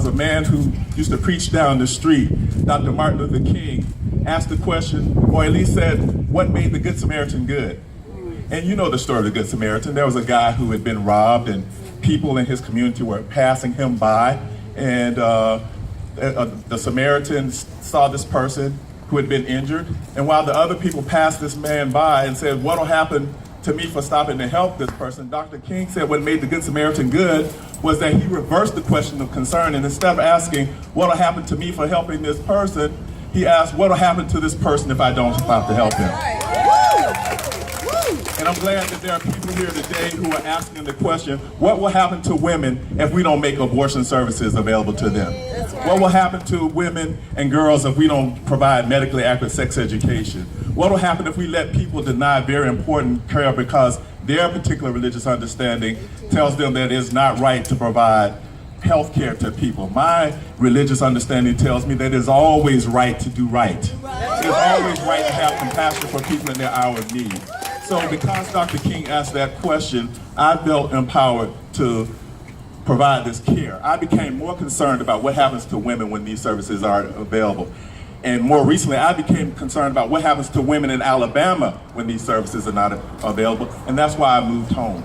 A man who used to preach down the street, Dr. Martin Luther King, asked the question, or at least said, what made the Good Samaritan good? And you know the story of the Good Samaritan. There was a guy who had been robbed, and people in his community were passing him by, and the Samaritans saw this person who had been injured, and while the other people passed this man by and said, what'll happen to me for stopping to help this person, Dr. King said what made the Good Samaritan good was that he reversed the question of concern, and instead of asking, what'll happen to me for helping this person, he asked, what'll happen to this person if I don't stop to help him? And I'm glad that there are people here today who are asking the question, what will happen to women if we don't make abortion services available to them? What will happen to women and girls if we don't provide medically accurate sex education? What will happen if we let people deny very important care because their particular religious understanding tells them that it's not right to provide health care to people? My religious understanding tells me that it's always right to do right. It's always right to have compassion for people in their hour of need. So because Dr. King asked that question, I felt empowered to provide this care. I became more concerned about what happens to women when these services are available. And more recently, I became concerned about what happens to women in Alabama when these services are not available. And that's why I moved home.